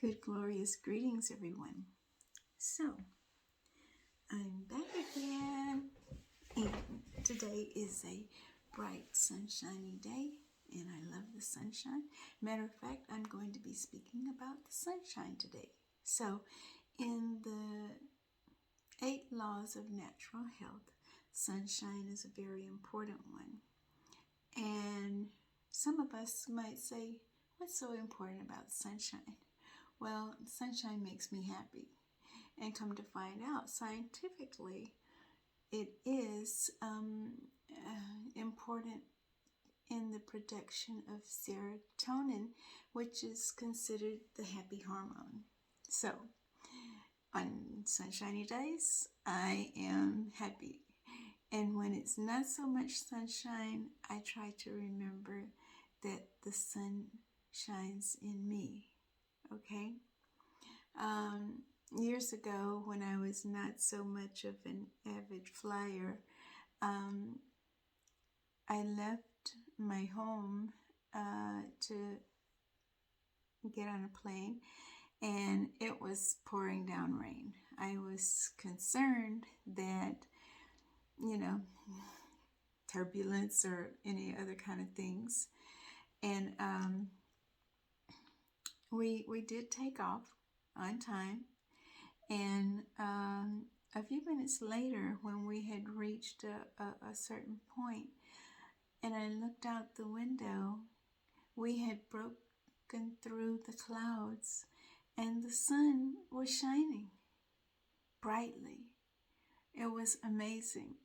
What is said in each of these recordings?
Good, glorious greetings, everyone. So, I'm back again, and today is a bright, sunshiny day, and I love the sunshine. Matter of fact, I'm going to be speaking about the sunshine today. So, in the 8 laws of natural health, sunshine is a very important one. And some of us might say, what's so important about sunshine? Well, sunshine makes me happy. And come to find out, scientifically, it is important in the production of serotonin, which is considered the happy hormone. So, on sunshiny days, I am happy. And when it's not so much sunshine, I try to remember that the sun shines in me. Okay? Years ago, when I was not so much of an avid flyer, I left my home to get on a plane, and it was pouring down rain. I was concerned that, turbulence or any other kind of things. And we did take off on time. And a few minutes later, when we had reached a certain point, and I looked out the window, we had broken through the clouds, and the sun was shining brightly. It was amazing.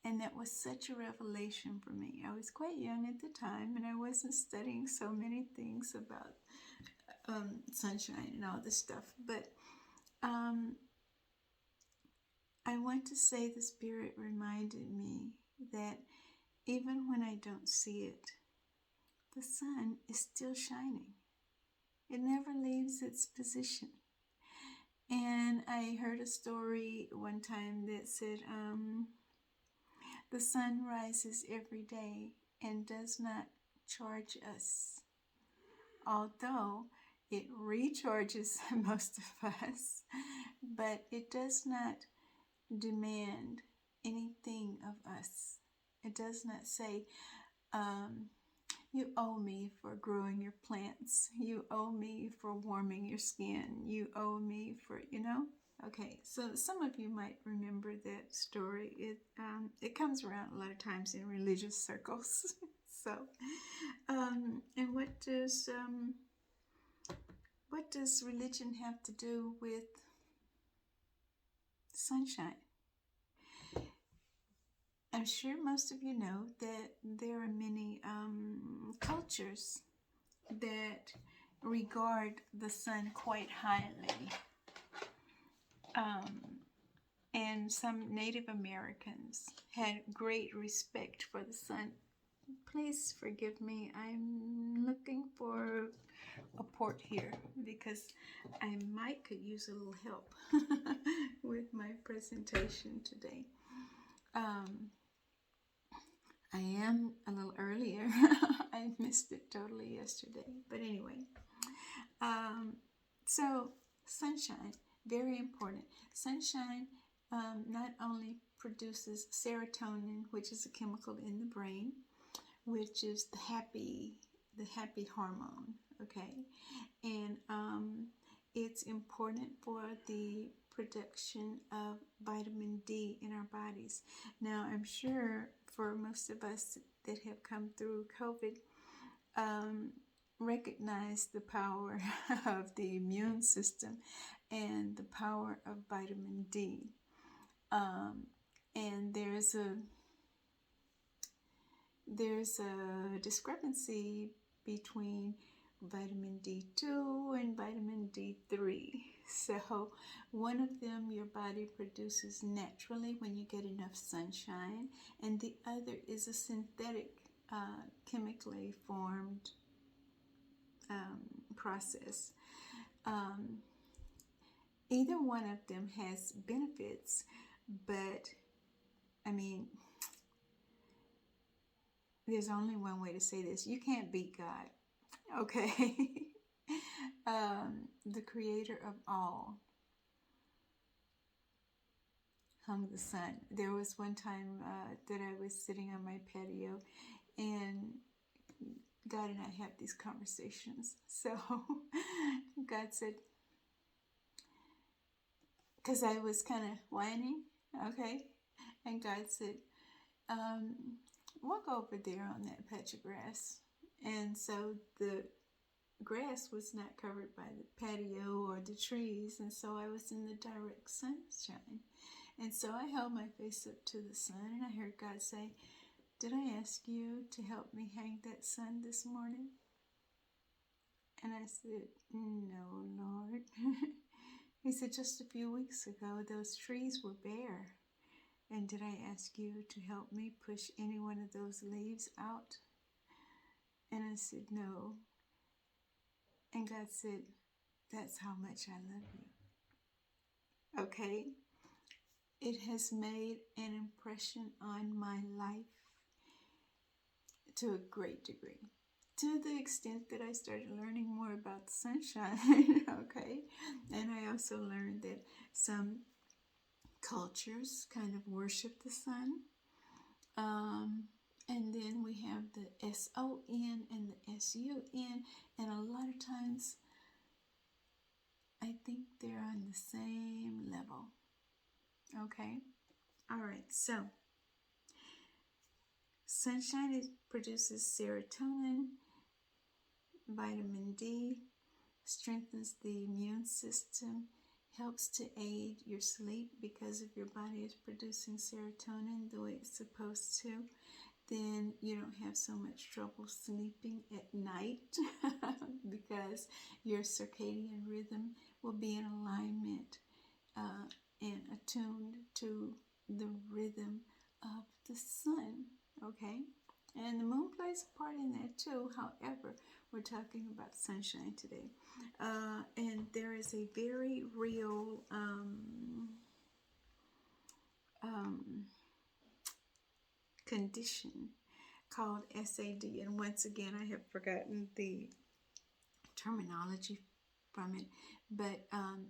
And that was such a revelation for me. I was quite young at the time, and I wasn't studying so many things about sunshine and all this stuff. But I want to say the Spirit reminded me that even when I don't see it, the sun is still shining. It never leaves its position. And I heard a story one time that said the sun rises every day and does not charge us, although it recharges most of us, but it does not demand anything of us. It does not say, you owe me for growing your plants. You owe me for warming your skin. You owe me for, Okay, so some of you might remember that story. It comes around a lot of times in religious circles. So, and what does religion have to do with sunshine? I'm sure most of you know that there are many cultures that regard the sun quite highly. And some Native Americans had great respect for the sun. Please forgive me, I'm looking for a port here because I could use a little help with my presentation today. I am a little earlier. I missed it totally yesterday. But anyway, so sunshine, very important. Sunshine not only produces serotonin, which is a chemical in the brain, which is the happy hormone, okay? And it's important for the production of vitamin D in our bodies. Now, I'm sure for most of us that have come through COVID, recognize the power of the immune system and the power of vitamin D. And there's a discrepancy between vitamin D2 and vitamin D3. So one of them your body produces naturally when you get enough sunshine, and the other is a synthetic, chemically formed process. Either one of them has benefits, but I mean, there's only one way to say this. You can't beat God, okay? The creator of all hung the sun. There was one time that I was sitting on my patio, and God and I have these conversations. So God said, because I was kind of whining, okay? And God said, walk over there on that patch of grass. And so the grass was not covered by the patio or the trees, and so I was in the direct sunshine. And so I held my face up to the sun, and I heard God say, did I ask you to help me hang that sun this morning? And I said, no, Lord. He said, just a few weeks ago, those trees were bare. And did I ask you to help me push any one of those leaves out? And I said, no. And God said, that's how much I love you. Okay? It has made an impression on my life to a great degree. To the extent that I started learning more about the sunshine, okay? And I also learned that some cultures kind of worship the sun. And then we have the S-O-N and the S-U-N, and a lot of times I think they're on the same level. Okay? All right, so sunshine produces serotonin, vitamin D, strengthens the immune system, helps to aid your sleep because if your body is producing serotonin the way it's supposed to, then you don't have so much trouble sleeping at night because your circadian rhythm will be in alignment and attuned to the rhythm of the sun, okay? And the moon plays a part in that too. However, we're talking about sunshine today. And there is a very real condition called SAD. And once again, I have forgotten the terminology from it, but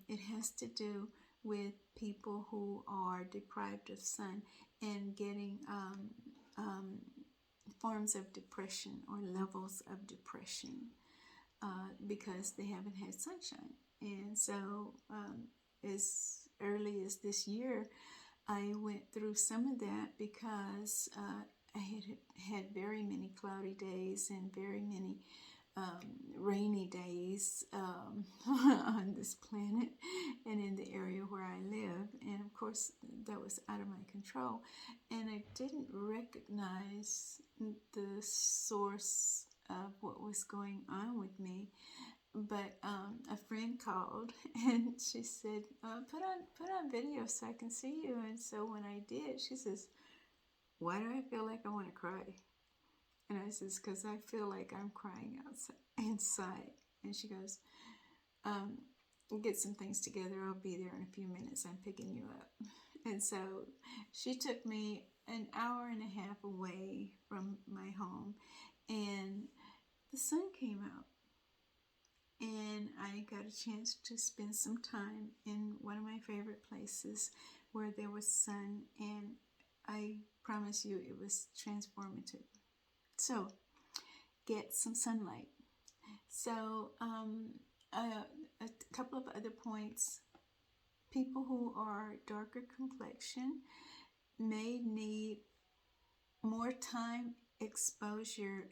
it has to do with people who are deprived of sun and getting forms of depression or levels of depression because they haven't had sunshine. And so as early as this year, I went through some of that because I had very many cloudy days and very many rainy days on this planet and in the area where I live. And of course, that was out of my control. And I didn't recognize the source of what was going on with me. But a friend called and she said, put on video so I can see you. And so when I did, she says, why do I feel like I want to cry? And I says, because I feel like I'm crying inside. And she goes, get some things together. I'll be there in a few minutes. I'm picking you up. And so she took me an hour and a half away from my home. And the sun came out. And I got a chance to spend some time in one of my favorite places where there was sun. And I promise you it was transformative. So, get some sunlight. So, a couple of other points. People who are darker complexion may need more time exposure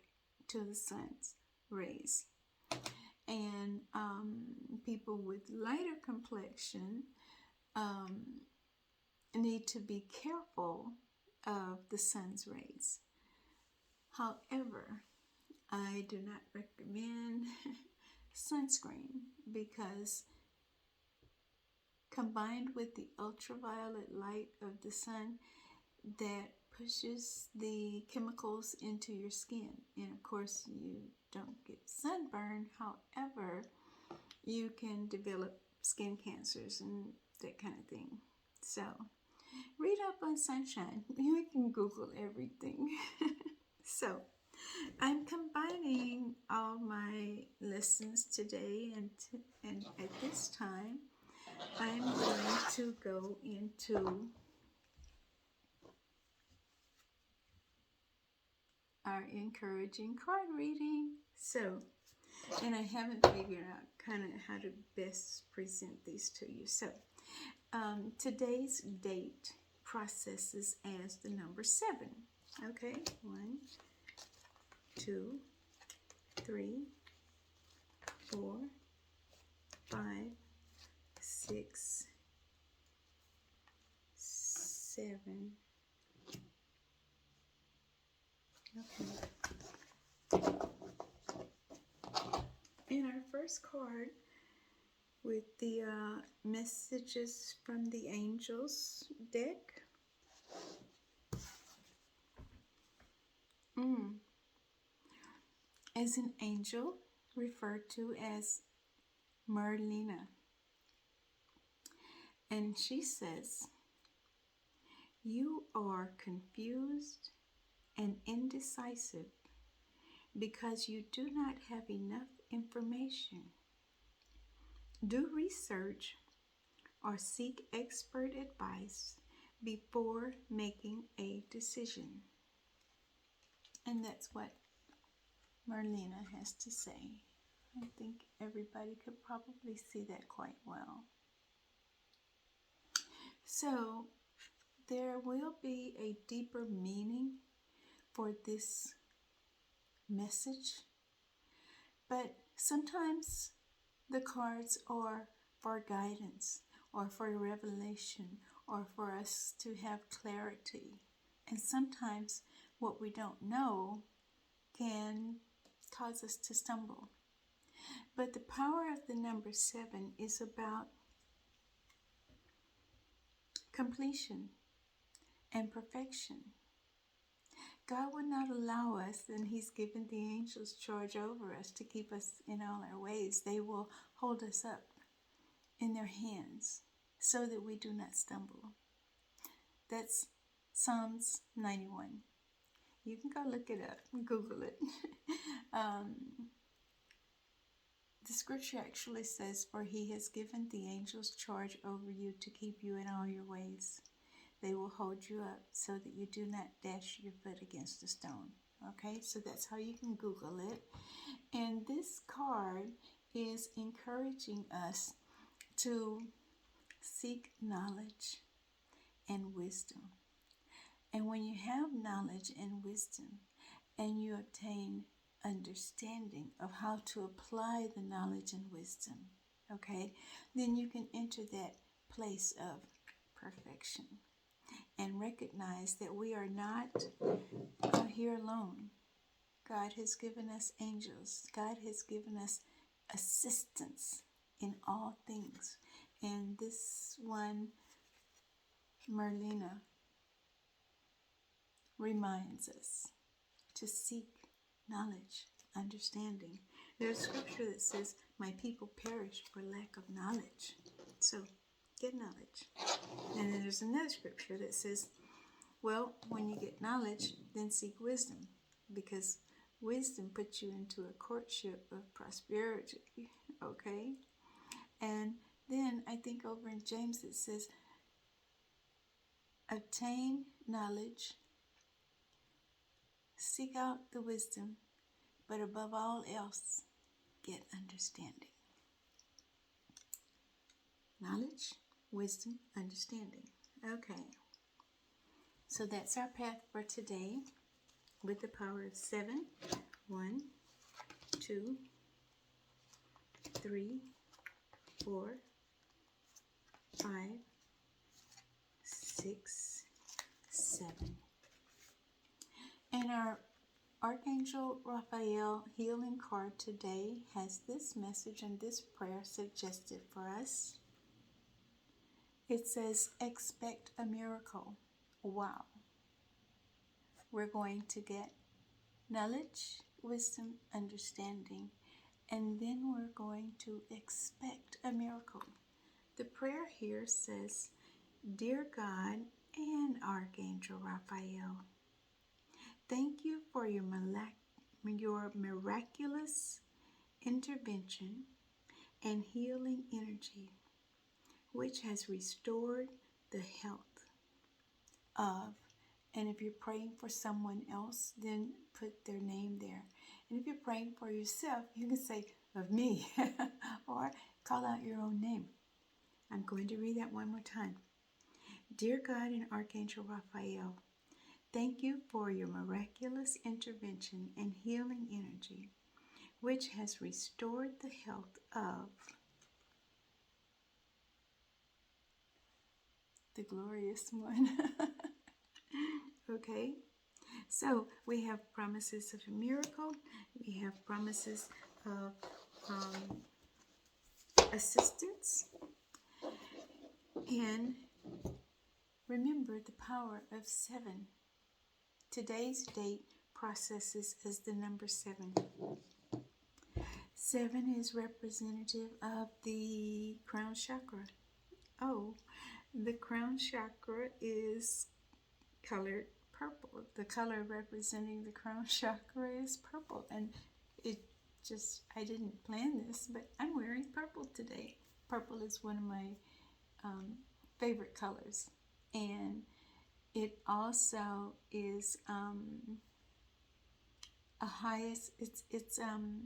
to the sun's rays. And people with lighter complexion need to be careful of the sun's rays. However, I do not recommend sunscreen because combined with the ultraviolet light of the sun, that pushes the chemicals into your skin. And of course, you don't get sunburn. However, you can develop skin cancers and that kind of thing. So, read up on sunshine. You can Google everything. So, I'm combining all my lessons today, and at this time, I'm going to go into our encouraging card reading. So, and I haven't figured out kind of how to best present these to you. So, today's date processes as the number 7. Okay, 1, 2, 3, 4, 5, 6, 7. Okay. In our first card, with the messages from the angels deck, is an angel referred to as Merlina. And she says, "You are confused and indecisive because you do not have enough information. Do research or seek expert advice before making a decision." And that's what Merlina has to say. I think everybody could probably see that quite well. So there will be a deeper meaning for this message, but sometimes the cards are for guidance or for revelation or for us to have clarity. And sometimes what we don't know can cause us to stumble. But the power of the number 7 is about completion and perfection. God will not allow us, and He's given the angels charge over us to keep us in all our ways. They will hold us up in their hands so that we do not stumble. That's Psalms 91. You can go look it up, Google it. The scripture actually says, "For He has given the angels charge over you to keep you in all your ways. They will hold you up so that you do not dash your foot against a stone." Okay, so that's how you can Google it. And this card is encouraging us to seek knowledge and wisdom. And when you have knowledge and wisdom, and you obtain understanding of how to apply the knowledge and wisdom, okay, then you can enter that place of perfection and recognize that we are not here alone. God has given us angels. God has given us assistance in all things. And this one, Merlina, reminds us to seek knowledge, understanding. There's a scripture that says, "My people perish for lack of knowledge." So get knowledge. And then there's another scripture that says, well, when you get knowledge, then seek wisdom, because wisdom puts you into a courtship of prosperity, okay? And then I think over in James it says, obtain knowledge, seek out the wisdom, but above all else, get understanding. Knowledge, wisdom, understanding. Okay. So that's our path for today with the power of 7. 1, 2, 3, 4, 5, 6, 7. And our Archangel Raphael healing card today has this message and this prayer suggested for us. It says, expect a miracle. Wow. We're going to get knowledge, wisdom, understanding, and then we're going to expect a miracle. The prayer here says, Dear God and Archangel Raphael, thank you for your your miraculous intervention and healing energy, which has restored the health of, and if you're praying for someone else, then put their name there. And if you're praying for yourself, you can say, of me, or call out your own name. I'm going to read that one more time. Dear God and Archangel Raphael, thank you for your miraculous intervention and healing energy, which has restored the health of the glorious one. Okay, so we have promises of a miracle. We have promises of assistance. And remember the power of 7. Today's date processes as the number 7. 7 is representative of the crown chakra. Oh, the crown chakra is colored purple. The color representing the crown chakra is purple. And I didn't plan this, but I'm wearing purple today. Purple is one of my favorite colors. And it also is it's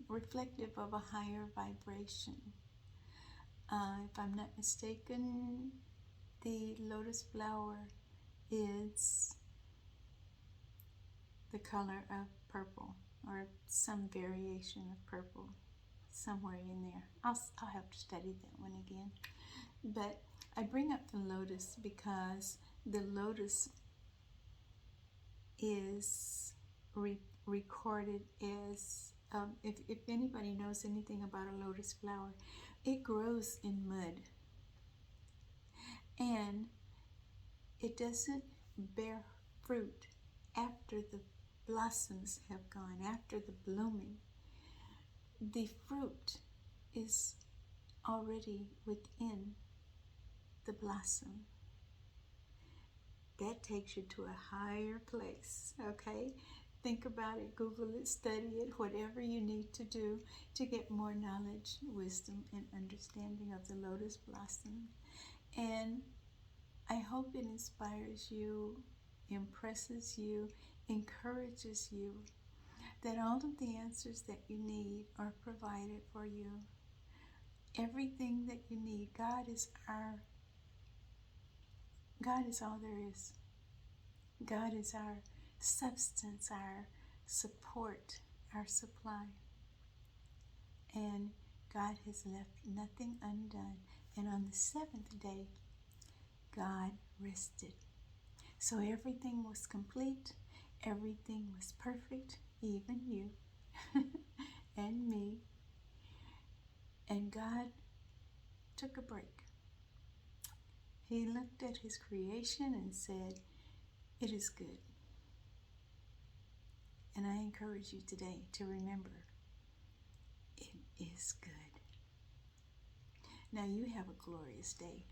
reflective of a higher vibration. If I'm not mistaken, the lotus flower is the color of purple, or some variation of purple, somewhere in there. I'll have to study that one again. But I bring up the lotus because the lotus is recorded as, if anybody knows anything about a lotus flower, it grows in mud. And it doesn't bear fruit after the blossoms have gone, after the blooming. The fruit is already within the blossom. That takes you to a higher place, okay? Think about it, Google it, study it, whatever you need to do to get more knowledge, wisdom, and understanding of the lotus blossom. And I hope it inspires you, impresses you, encourages you, that all of the answers that you need are provided for you. Everything that you need. God is all there is. God is our substance, our support, our supply. And God has left nothing undone. And on the 7th day, God rested. So everything was complete. Everything was perfect, even you and me. And God took a break. He looked at his creation and said, it is good. And I encourage you today to remember, it is good. Now you have a glorious day.